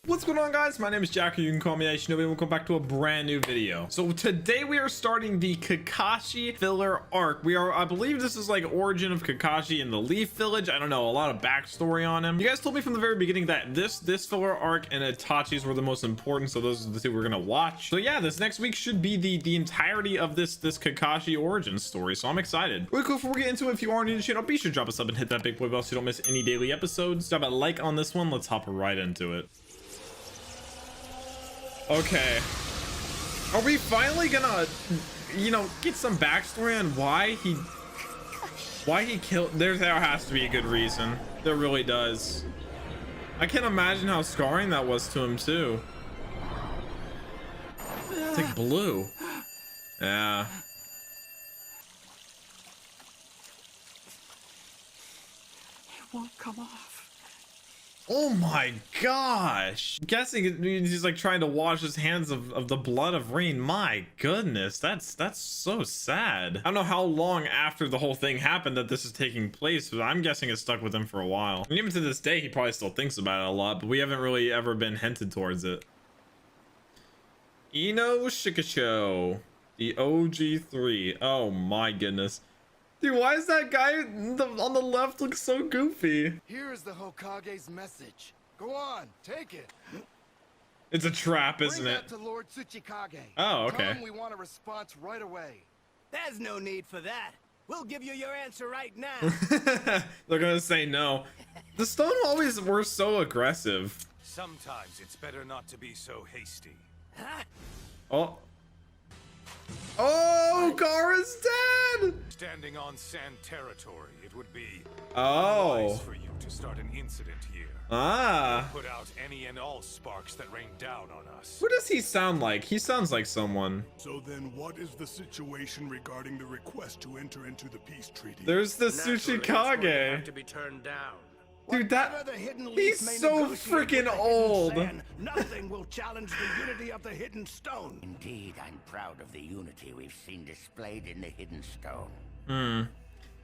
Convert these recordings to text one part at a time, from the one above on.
What's going on, guys? My name is Jack, or you can call me Shinobi, and welcome back to a brand new video. So today we are starting the Kakashi filler arc. I believe this is like origin of Kakashi in the Leaf Village. I don't know, a lot of backstory on him. You guys told me from the very beginning that this filler arc and Itachi's were the most important, so those are the two we're gonna watch. So yeah, this next week should be the entirety of this Kakashi origin story, so I'm excited. Really cool. Before we get into it, if you are new to the channel, be sure to drop a sub and hit that big boy bell so you don't miss any daily episodes. Drop a like on this one. Let's hop right into it. Okay, are we finally gonna, get some backstory on why he killed? There has to be a good reason. There really does. I can't imagine how scarring that was to him too. It's like blue. Yeah. It won't come off. Oh my gosh. I'm guessing he's like trying to wash his hands of the blood of Rin. My goodness, that's so sad. I don't know how long after the whole thing happened that this is taking place, but I'm guessing it stuck with him for a while. And even to this day, he probably still thinks about it a lot, but we haven't really ever been hinted towards it. Ino Shikisho, the OG3. Oh my goodness. Dude, why is that guy on the left look so goofy? Here is the Hokage's message. Go on, take it. It's a trap, isn't Bring it? that to Lord Tsuchikage. Oh, Tell okay. him we want a response right away. There's no need for that. We'll give you your answer right now. They're gonna say no. The stone always were so aggressive. Sometimes it's better not to be so hasty. Huh? Oh. Oh, Gaara's dead! Standing on sand territory, it would be Oh. wise for you to start an incident here. Ah. Put out any and all sparks that rain down on us. Who does he sound like? He sounds like someone. So then what is the situation regarding the request to enter into the peace treaty? There's the Naturally, it's going to Tsuchikage. have to be turned down. Dude, Whatever the hidden leaf he's may so negotiate with freaking the hidden old. sand, nothing will challenge the unity of the hidden stone. Indeed, I'm proud of the unity we've seen displayed in the Hidden Stone.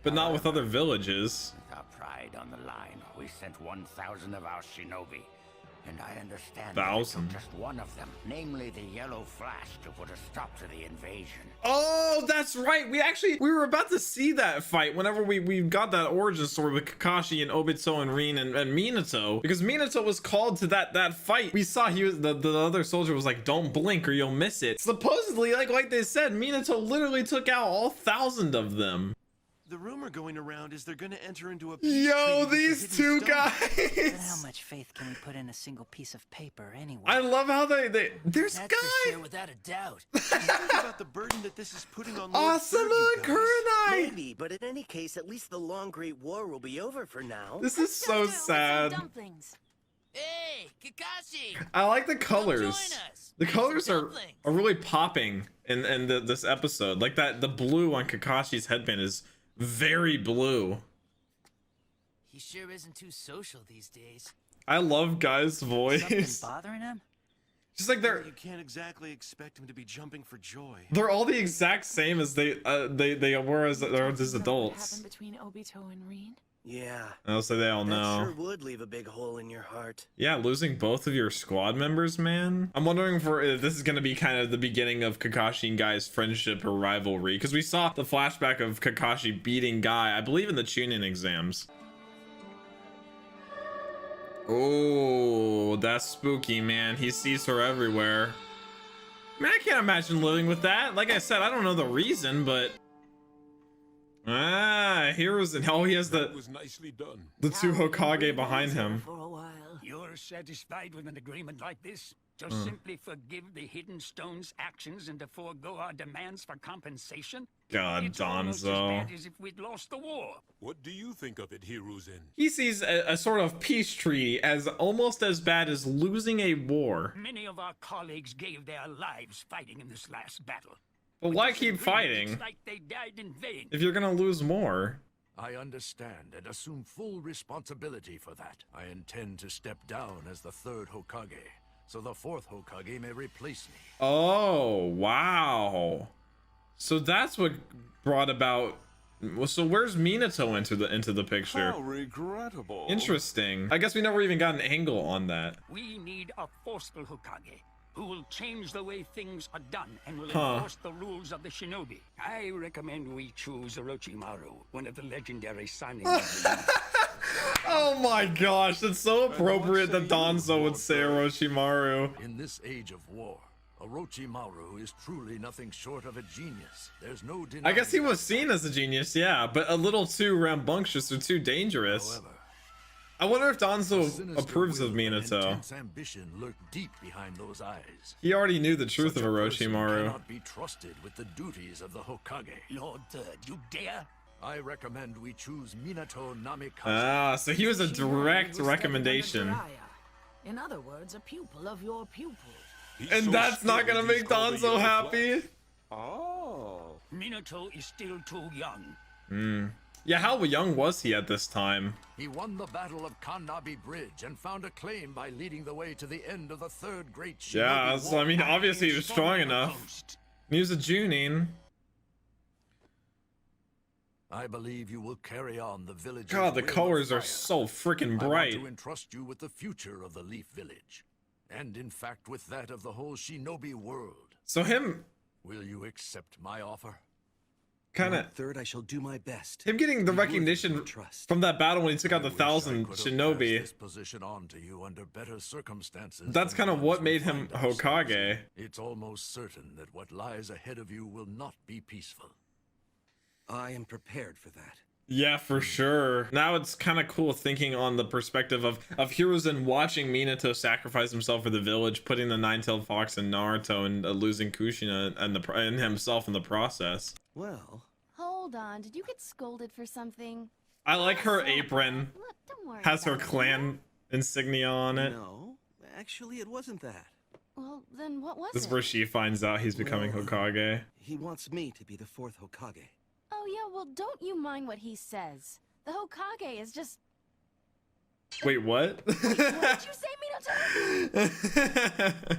But not with other villages. With our pride on the line, we sent 1,000 of our shinobi. And I understand that it 1,000? took just one of them, namely the Yellow Flash, to put a stop to the invasion. Oh, that's right. We were about to see that fight whenever we got that origin story with Kakashi and Obito and Rin and Minato, because Minato was called to that fight. We saw he was the other soldier was like, don't blink or you'll miss it. Supposedly, like they said, Minato literally took out all 1,000 of them. The rumor going around is they're going to enter into a peace treaty Yo, with the these Hidden two Stone. But how guys. much faith can we put in a single piece of paper anyway? I love how there's That's for guy. sure, without a doubt. Think about the burden that this is putting on Lord Awesome Third, you guys. Kurenai. Maybe, but in any case, at least the long Great War will be over for now. This is so sad. Hey, Kakashi! I like the colors. join us. The Make colors some are dumplings. really popping in this episode. Like the blue on Kakashi's headband is very blue. He sure isn't too social these days. I love Guy's Something voice. bothering him? Just like You can't exactly expect him to be jumping for joy. they're all the exact same as they were as adults. Happened between Obito and Rin? Yeah. I'll say they all That know. sure would leave a big hole in your heart. Yeah, losing both of your squad members, man. I'm wondering if this is gonna be kind of the beginning of Kakashi and Guy's friendship or rivalry, because we saw the flashback of Kakashi beating Guy, I believe, in the Chunin exams. Oh, that's spooky, man. He sees her everywhere. Man, I can't imagine living with that. Like I said, I don't know the reason, but heroes, and oh, he has the was nicely done. two Hokage behind him. For a while. You're satisfied with an agreement like this? Just simply forgive the Hidden Stone's actions and to forego our demands for compensation? God, It's almost as Donzo. bad as if we'd lost the war. What do you think of it, Hiruzen? He sees a sort of peace treaty as almost as bad as losing a war. Many of our colleagues gave their lives fighting in this last battle. But why This keep agreement, fighting It's like they died in vain. if you're gonna lose more? I understand and assume full responsibility for that. I intend to step down as the third Hokage, so the fourth Hokage may replace me. Oh, wow. So that's what brought about Well, so where's Minato into the picture? How regrettable. Interesting. I guess we never even got an angle on that. We need a forceful Hokage who will change the way things are done and will Huh. enforce the rules of the shinobi. I recommend we choose Orochimaru, one of the legendary Sanin. Oh my gosh, that's so appropriate that Danzo would say Orochimaru. In this age of war, Orochimaru is truly nothing short of a genius. There's no denying. I guess he was seen as a genius, yeah, but a little too rambunctious or too dangerous. However, I wonder if a Danzo sinister approves of will and Minato. intense ambition lurk deep behind those eyes. He already knew the truth Such of a person Orochimaru. cannot be trusted with the duties of the Hokage. Lord Third, you dare? I recommend we choose Minato Namikaze. Ah, so he was a direct recommendation. In other words, a pupil of your pupil. And that's not gonna make Danzo happy? Oh. Minato is still too young. Yeah, how young was he at this time? He won the Battle of Kanabi Bridge and found acclaim by leading the way to the end of the third great Shinobi Yeah, so War. I mean, obviously he was strong enough. He was a Junin. I believe you will carry on the village. God, the colors are so freaking I bright. want to entrust you with the future of the Leaf Village, and in fact with that of the whole Shinobi world. So him Will you accept my offer? kind of Third, I shall do my best. him getting the recognition from that battle when he took out the I wish I 1,000 could have passed shinobi. this position on to you under better circumstances. That's than kind of the what ones we made him find ourselves in. Hokage. It's almost certain that what lies ahead of you will not be peaceful. I am prepared for that. Yeah, for sure. Now it's kind of cool thinking on the perspective of Hiruzen watching Minato sacrifice himself for the village, putting the nine-tailed fox in Naruto and losing Kushina and himself in the process. Well, Hold on, did you get scolded for something? I like her apron. Look, don't worry. Has her about it. clan insignia on it. no. Actually, it wasn't that. Well, then what was This is it? where she finds out he's becoming Well, Hokage. He wants me to be the fourth Hokage. Oh yeah, well don't you mind what he says. The Hokage is just... Wait, what? What did you say, Minato?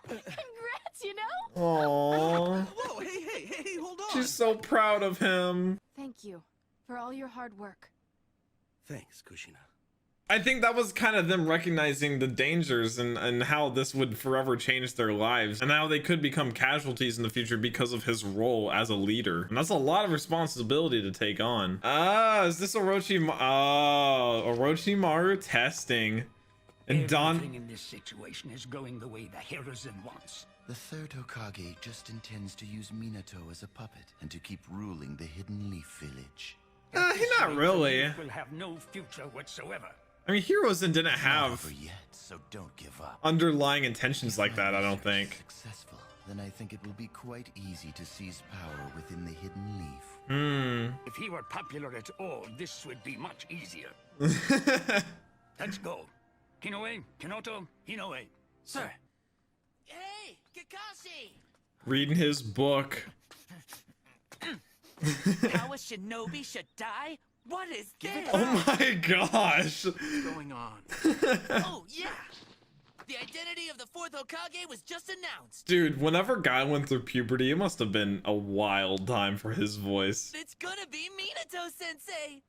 Congrats, you know? Aww. Whoa, hey, hold on. She's so proud of him. Thank you for all your hard work. Thanks, Kushina. I think that was kind of them recognizing the dangers and how this would forever change their lives and how they could become casualties in the future because of his role as a leader. And that's a lot of responsibility to take on. Ah, is this Orochimaru testing? And Everything in this situation is going the way the Hiruzen wants. The third Hokage just intends to use Minato as a puppet and to keep ruling the Hidden Leaf Village. Not really. Will have no future whatsoever. I mean, Hiruzen didn't Not have over yet, so don't give up. underlying intentions like that, I don't think. Successful, then I think it will be quite easy to seize power within the Hidden Leaf. If he were popular at all, this would be much easier. Let's go. Kinoue, Kinoto, Inoue. Sir. Hey, Kakashi! Reading his book. How a shinobi should die? What is this? Oh my gosh. What's going on? Oh, yeah! The identity of the fourth Hokage was just announced. Dude, whenever Guy went through puberty, it must have been a wild time for his voice. It's gonna be Minato-sensei!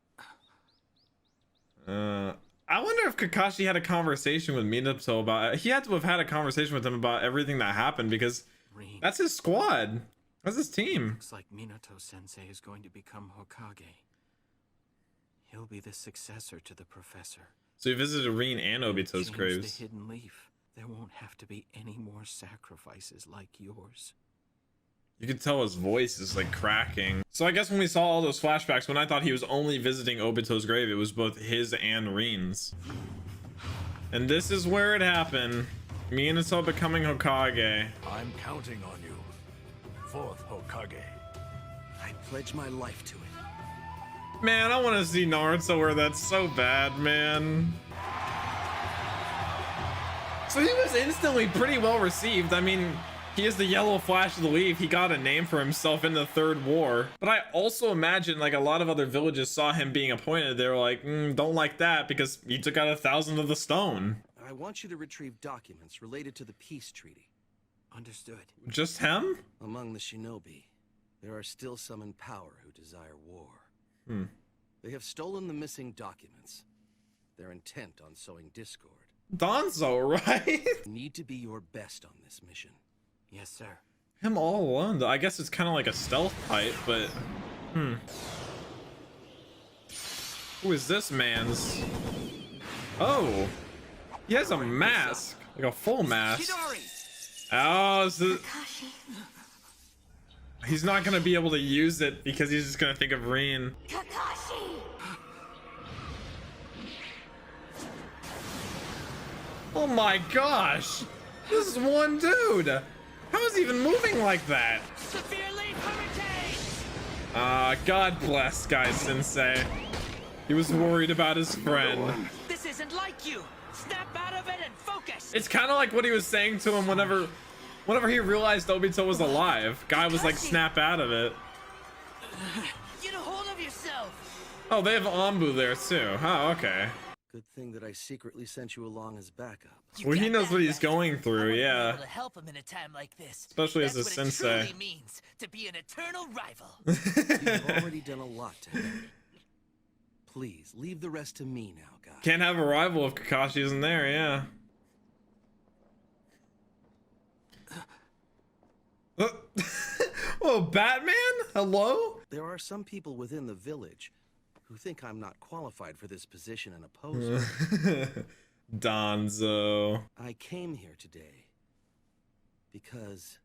I wonder if Kakashi had a conversation with Minato about... He had to have had a conversation with him about everything that happened because that's his squad. That's his team. Looks like Minato-sensei is going to become Hokage. He'll be the successor to the professor. So he visited Rin and Obito's Change graves. the Hidden Leaf. There won't have to be any more sacrifices like yours. You could tell his voice is like cracking. So I guess when we saw all those flashbacks, when I thought he was only visiting Obito's grave, it was both his and Rin's. And this is where it happened. Minato becoming Hokage. I'm counting on you. Fourth Hokage. I pledge my life to it. Man, I want to see Naruto wear that so bad, man. So he was instantly pretty well received. I mean, he is the yellow flash of the leaf. He got a name for himself in the third war. But I also imagine like a lot of other villages saw him being appointed. They were like, don't like that because he took out 1,000 of the stone. I want you to retrieve documents related to the peace treaty. Understood. Just him? Among the shinobi, There are still some in power who desire war. Hmm. They have stolen the missing documents. They're intent on sowing discord. Danzo, right? Need to be your best on this mission. Yes, sir. Him all alone, though. I guess it's kind of like a stealth type, but who is this man's? Oh, he has a mask, like a full mask. Oh, so he's not gonna be able to use it because he's just gonna think of Rin. Kakashi! Oh my gosh, this is one dude. How is he even moving like that? God bless Guy Sensei. He was worried about his friend. This isn't like you. Snap out of it and focus. It's kind of like what he was saying to him whenever he realized Obito was alive. Guy was like, snap out of it. Get a hold of yourself. Oh, they have ANBU there too. Oh, okay. Good thing that I secretly sent you along as backup. Well, he knows what he's going through, yeah. To help him in a time like this. Especially as a That's what sensei. It truly means to be an eternal rival. You've already done a lot to him. Please leave the rest to me now, guys. Can't have a rival if Kakashi isn't there, yeah. Oh, Batman? Hello? There are some people within the village who think I'm not qualified for this position and oppose me. Donzo. I came here today because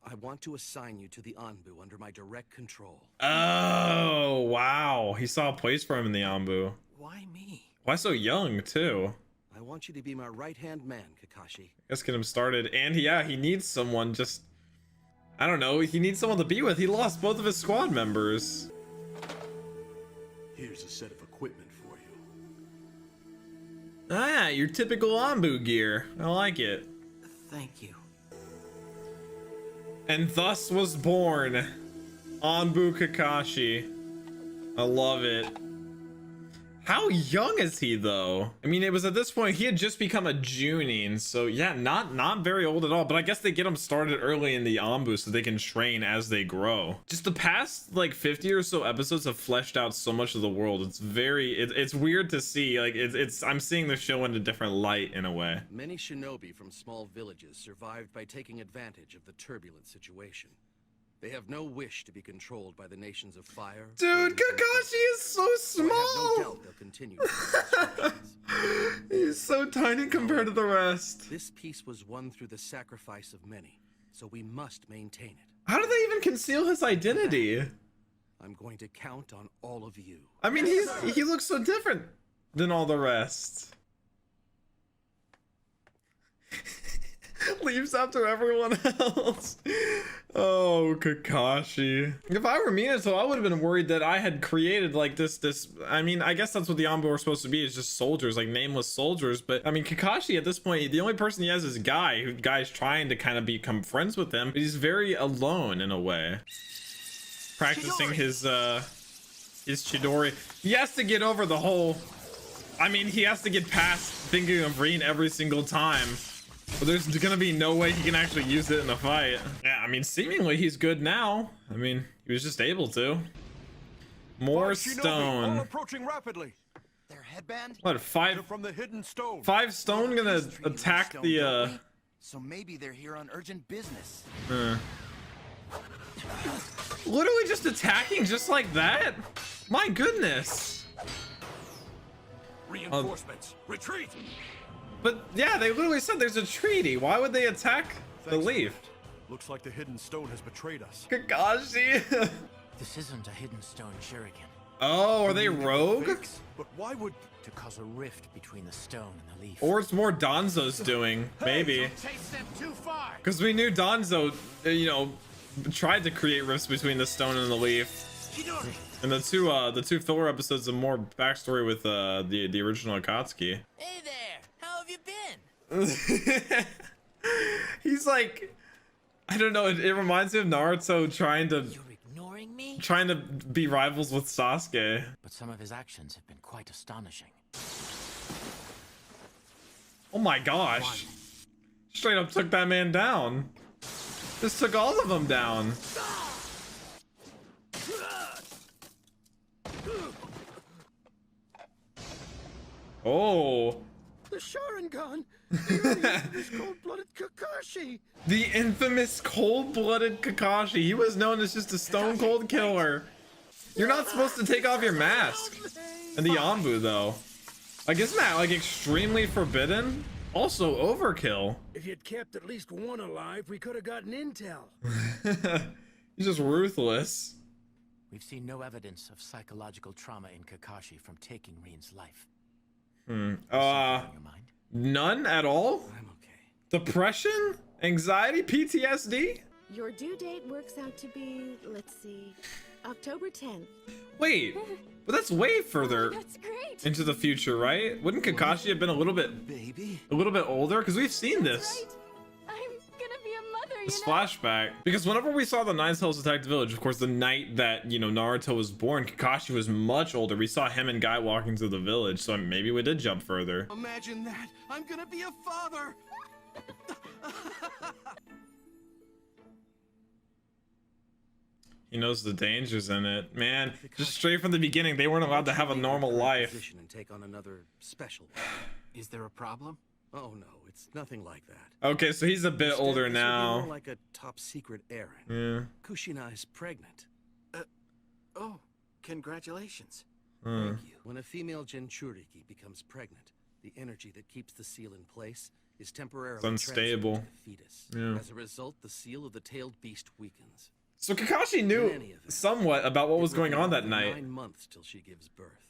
I want to assign you to the ANBU under my direct control. Oh, wow. He saw a place for him in the ANBU. Why me? Why so young, too? I want you to be my right-hand man, Kakashi. Let's get him started. And yeah, he needs someone just... I don't know. He needs someone to be with. He lost both of his squad members. Here's a set of equipment for you. Ah, your typical ANBU gear. I like it. Thank you. And thus was born ANBU Kakashi. I love it. How young is he though? I mean, it was at this point he had just become a Junin, so yeah, not very old at all. But I guess they get him started early in the ANBU so they can train as they grow. Just the past like 50 or so episodes have fleshed out so much of the world. It's it's weird to see. Like I'm seeing the show in a different light in a way. Many shinobi from small villages survived by taking advantage of the turbulent situation. They have no wish to be controlled by the nations of fire. Dude, Kakashi is so small. So I have no doubt they'll continue to follow instructions. He's so tiny compared to the rest. This peace was won through the sacrifice of many, so we must maintain it. How do they even conceal his identity? I'm going to count on all of you. I mean, he looks so different than all the rest. Leaves after everyone else. Oh, Kakashi. If I were Minato, I would have been worried that I had created like this. I mean, I guess that's what the ANBU are supposed to be, is just soldiers, like nameless soldiers. But I mean, Kakashi at this point, the only person he has is Guy, who Guy's trying to kind of become friends with him. But he's very alone in a way. Practicing his Chidori. He has to get over the whole, I mean, he has to get past thinking of Rin every single time. But there's gonna be no way he can actually use it in a fight. Yeah, I mean, seemingly he's good now. I mean, he was just able to. More stone. All approaching rapidly. Their headband? What, They're from the hidden stone. 5 stone gonna attack the So maybe they're here on urgent business. Literally just attacking just like that? My goodness. Reinforcements. Retreat. But yeah, they literally said there's a treaty. Why would they attack the leaf? Looks like the hidden stone has betrayed us. Kakashi. This isn't a hidden stone shuriken. Oh, are they rogue? But why would... To cause a rift between the stone and the leaf. Or it's more Donzo's doing, maybe. Because we knew Donzo, you know, tried to create rifts between the stone and the leaf. And the two filler episodes of more backstory with the original Akatsuki. Hey there, how have you been? He's like, I don't know. It reminds me of Naruto trying to be rivals with Sasuke. But some of his actions have been quite astonishing. Oh my gosh! Straight up took that man down. Just took all of them down. Oh. The Sharingan! The infamous cold-blooded Kakashi! The infamous cold-blooded Kakashi. He was known as just a stone cold killer. You're not supposed to take off your mask. And the ANBU though. Like, isn't that like extremely forbidden? Also overkill. If you'd kept at least one alive, we could have gotten intel. He's just ruthless. We've seen no evidence of psychological trauma in Kakashi from taking Rin's life. None at all? I'm okay. Depression? Anxiety? PTSD? Your due date works out to be, let's see, October 10th. Wait, but that's way further That's great. into the future, right? Wouldn't Kakashi have been a little bit older? Because we've seen this. Right. I'm gonna be a mother, This you know? flashback. Because whenever we saw the Nine Tails attack the village, of course, the night that, you know, Naruto was born, Kakashi was much older. We saw him and Guy walking through the village, so maybe we did jump further. Imagine that! I'm gonna be a father! He knows the dangers in it. Man, just straight from the beginning, they weren't allowed to have a normal life. And take on another special one. Is there a problem? Oh no, it's nothing like that. Okay, so he's a bit Instead, older this would be now. more like a top secret errand. Yeah. Kushina is pregnant. Oh, congratulations. Thank you. When a female Jinchuriki becomes pregnant, the energy that keeps the seal in place is temporarily It's unstable. transferred to the fetus. Yeah. As a result, the seal of the tailed beast weakens. So Kakashi knew somewhat about what was going on that night. 9 months till she gives birth.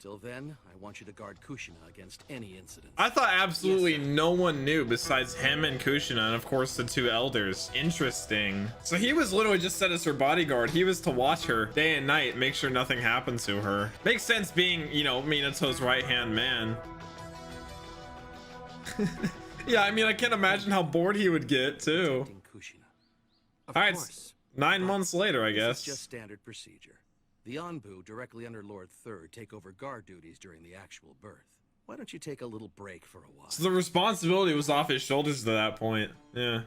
Till then, I want you to guard Kushina against any incident. I thought absolutely no one knew besides him and Kushina, and of course the two elders. Interesting. So he was literally just set as her bodyguard. He was to watch her day and night, make sure nothing happened to her. Makes sense being, you know, Minato's right-hand man. Yeah, I mean, I can't imagine how bored he would get too. All right, 9 months later, I guess. This is just standard procedure. The ANBU, directly under Lord Third, take over guard duties during the actual birth. Why don't you take a little break for a while? So the responsibility was off his shoulders to that point. Yeah.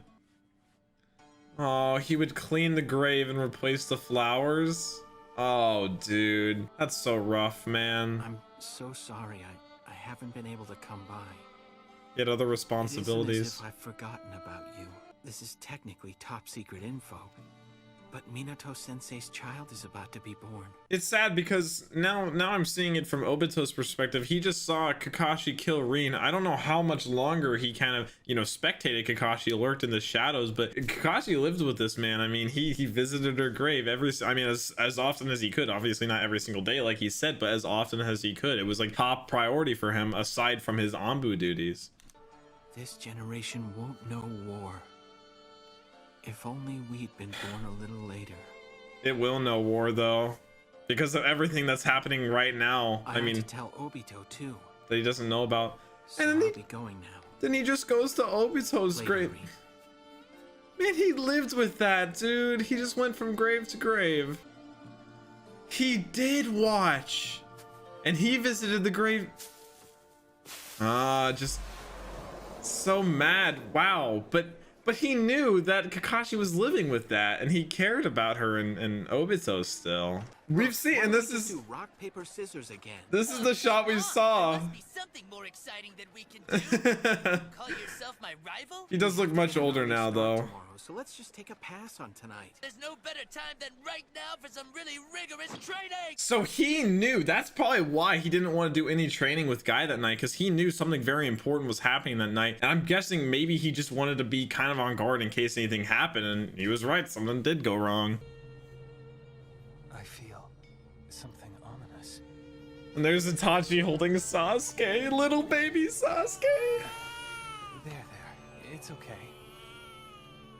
Oh, he would clean the grave and replace the flowers. Oh, dude. That's so rough, man. I'm so sorry. I haven't been able to come by. He had other It responsibilities. isn't as if I've forgotten about you. This is technically top secret info. But Minato-sensei's child is about to be born. It's sad because now I'm seeing it from Obito's perspective. He just saw Kakashi kill Rin. I don't know how much longer he kind of, you know, spectated Kakashi, lurked in the shadows, but Kakashi lived with this man. I mean, he visited her grave as often as he could. Obviously not every single day like he said, but as often as he could. It was like top priority for him aside from his ANBU duties. This generation won't know war. If only we'd been born a little later. It will know war though, because of everything that's happening right now. I mean, to tell Obito too. That he doesn't know about. So And then I'll be going now. Then he just goes to Obito's grave. Man, he lived with that, dude. He just went from grave to grave. He did watch. And he visited the grave. Just so mad. Wow. But he knew that Kakashi was living with that, and he cared about her and Obito still. We've seen, and this is do rock paper scissors again. this is the shot we saw. Something more exciting than we can do. Call yourself my rival? He does look much older now, though. So let's just take a pass on tonight. There's no better time than right now for some really rigorous training. So he knew. That's probably why he didn't want to do any training with Guy that night, because he knew something very important was happening that night. And I'm guessing maybe he just wanted to be kind of on guard in case anything happened. And he was right. Something did go wrong. I feel something ominous. And there's Itachi holding Sasuke, little baby Sasuke. There. It's okay.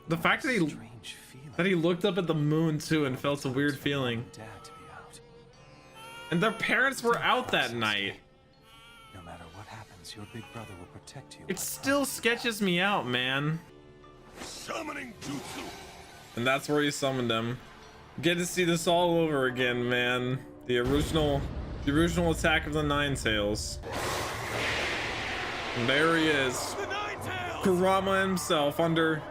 The fact that he looked up at the moon too and felt a weird feeling. Dad to be out. And their parents were out that night. No matter what happens, your big brother will protect you. It still sketches me out, man. Summoning jutsu. And that's where he summoned him. Get to see this all over again, man. The original attack of the Nine Tails. And there he is. Kurama himself under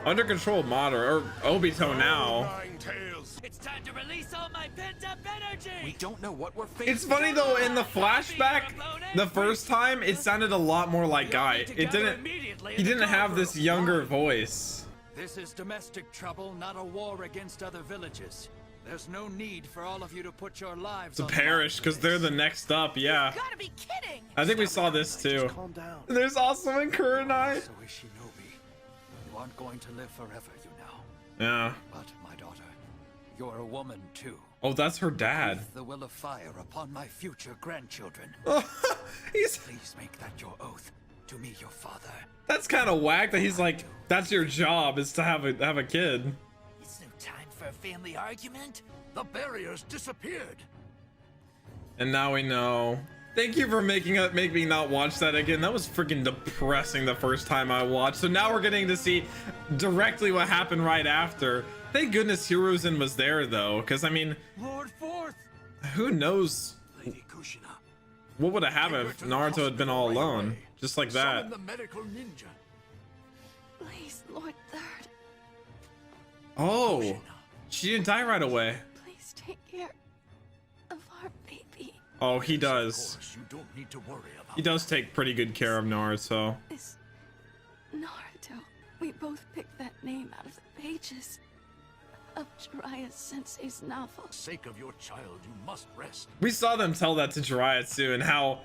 control of Madara, or Obito now. Nine Tails. It's time to release all my pent-up energy! We don't know what we're facing. It's funny though, in the flashback, the first time, it sounded a lot more like Guy. It didn't, he didn't have this younger voice. This is domestic trouble, not a war against other villages. There's no need for all of you to put your lives To on perish, because they're the next up, yeah. You gotta be kidding! I think we saw this too. Calm down. There's also in Kurenai. So is Shinobi. You aren't going to live forever, you know. Yeah. But, my daughter, you're a woman too. Oh, that's her dad. Breathe the will of fire upon my future grandchildren. He's... Please make that your oath to me, your father. That's kind of whack that he's like, that's your job, is to have a kid. It's no time for a family argument. The barriers disappeared. And now we know. Thank you for make me not watch that again. That was freaking depressing the first time I watched. So now we're getting to see directly what happened right after. Thank goodness Hiruzen was there though, because I mean, Lord Fourth. Who knows Lady Kushina. what would have happened if Naruto had been all alone, just like that. Summon the medical ninja. Please, Lord Third, Oh, she didn't die right away. please take care of our baby. Oh, he does. Of course, you don't need to worry about He does take pretty good care of Naruto. It's Naruto. We both picked that name out of the pages of Jiraiya Sensei's novel. For the sake of your child, you must rest. We saw them tell that to Jiraiya too, and how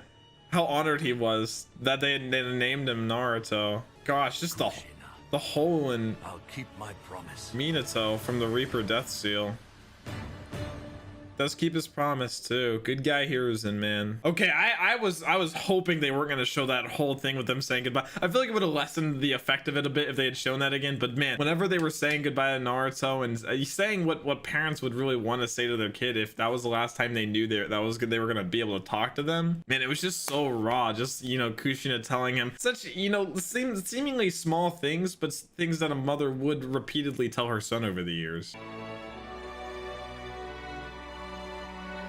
honored he was that they named him Naruto. Gosh, just the hole in I'll keep my promise. Minato from the Reaper Death Seal. Does keep his promise too. Good guy Hiruzen, man. Okay, I was hoping they weren't gonna show that whole thing with them saying goodbye. I feel like it would have lessened the effect of it a bit if they had shown that again. But man, whenever they were saying goodbye to Naruto and saying what parents would really want to say to their kid if that was the last time they knew they were gonna be able to talk to them, man, it was just so raw. Just, you know, Kushina telling him such, you know, seemingly small things, but things that a mother would repeatedly tell her son over the years.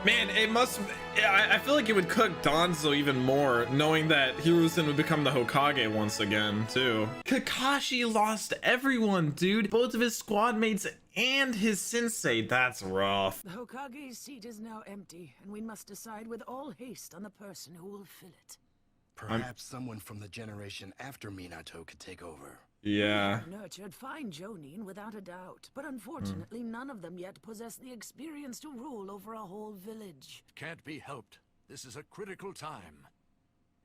Man, it must. I feel like it would cook Danzo even more, knowing that Hiruzen would become the Hokage once again, too. Kakashi lost everyone, dude. Both of his squad mates and his sensei. That's rough. The Hokage's seat is now empty, and we must decide with all haste on the person who will fill it. Perhaps someone from the generation after Minato could take over. Yeah. Nurtured fine Jonin without a doubt, but unfortunately none of them yet possess the experience to rule over a whole village. Can't be helped. This is a critical time.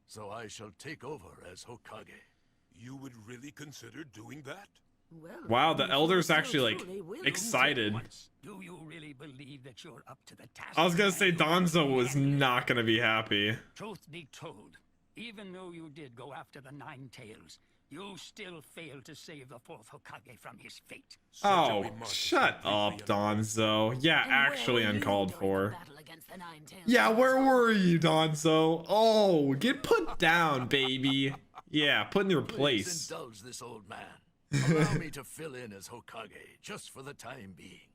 So I shall take over as Hokage. You would really consider doing that? Well, Wow, the elder's actually like excited. Do you really believe that you're up to the task? I was gonna say Danzo was not gonna be happy. Truth be told, even though you did go after the Nine Tails, you still failed to save the fourth Hokage from his fate. Oh, shut up, Danzo. Yeah, actually uncalled for. Yeah, where were you, Danzo? Oh, get put down, baby. Yeah, put in your Please place. indulge this old man. Allow me to fill in as Hokage, just for the time being.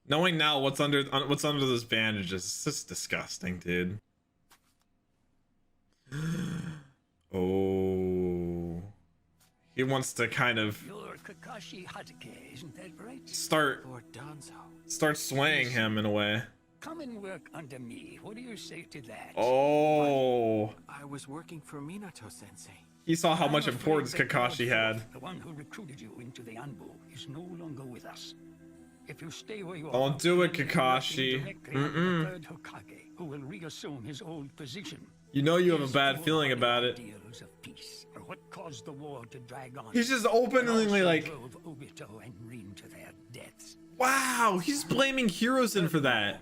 Knowing now what's under those bandages, it's just disgusting, dude. Oh, he wants to kind of You're Kakashi Hatake, isn't that right? start swaying him in a way. Come and work under me. What do you say to that? Oh, I was working for Minato Sensei. he saw how I'm much afraid importance that Kakashi Lord had. Fourth, the one who recruited you into the ANBU, is no longer with us. If you stay where you are, Don't do it, you'll be working Kakashi. directly with the third Hokage, who will reassume his old position. You know you have a bad feeling about it. Ideals of peace are what caused the war to drag on. He's just openly like, drove Obito and Rin to their deaths. wow, he's blaming Hiruzen for that.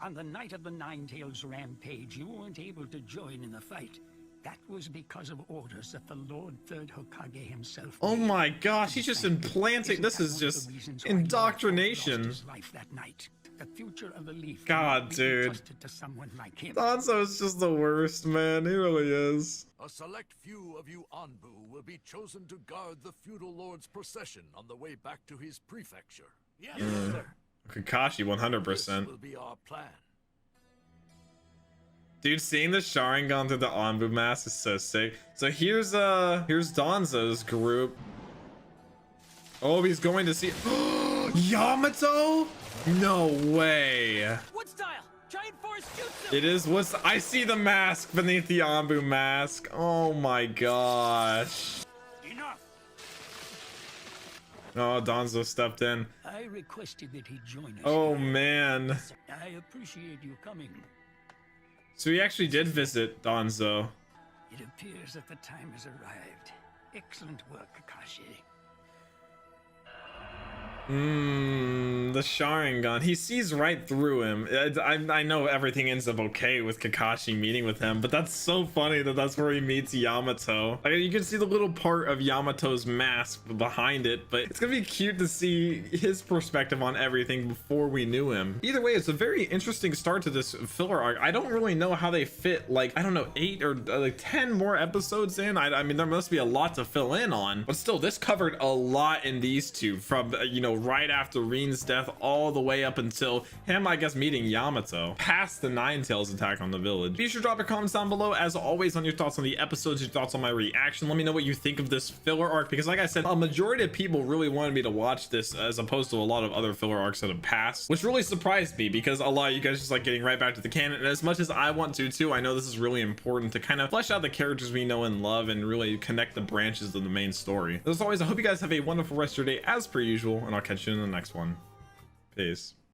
On the night of the Nine Tails rampage, you weren't able to join in the fight. That was because of orders that the Lord Third Hokage himself Oh made. my gosh, he's just implanting. This is just indoctrination. His life that night. The future of the Leaf God, cannot be dude. entrusted to someone like him. Danzo is just the worst, man. He really is. A select few of you ANBU will be chosen to guard the feudal lord's procession on the way back to his prefecture. Yes, sir. Kakashi, 100%. This will be our plan. Dude, seeing the Sharingan through the ANBU mask is so sick. So here's Danzo's group. Oh, he's going to see. Yamato? No way. What style? Giant force jutsu. It is what's I see the mask beneath the ANBU mask. Oh my gosh. Enough. Oh, Danzo stepped in. I requested that he join us. Oh man. I appreciate you coming. So he actually did visit Danzo. It appears that the time has arrived. Excellent work, Kakashi. The Sharingan. He sees right through him. I know everything ends up okay with Kakashi meeting with him, but that's so funny that that's where he meets Yamato. Like, you can see the little part of Yamato's mask behind it, but it's gonna be cute to see his perspective on everything before we knew him. Either way, it's a very interesting start to this filler arc. I don't really know how they fit, like, I don't know, 8 or like 10 more episodes in. I mean, there must be a lot to fill in on, but still, this covered a lot in these two, from, you know, right after Rin's death all the way up until him, I guess, meeting Yamato, past the Ninetales attack on the village. Be sure to drop your comments down below, as always, on your thoughts on the episodes, your thoughts on my reaction. Let me know what you think of this filler arc, because like I said, a majority of people really wanted me to watch this as opposed to a lot of other filler arcs that have passed, which really surprised me, because a lot of you guys just like getting right back to the canon, and as much as I want to too, I know this is really important to kind of flesh out the characters we know and love and really connect the branches of the main story. As always, I hope you guys have a wonderful rest of your day as per usual, and I'll catch you in the next one. Peace.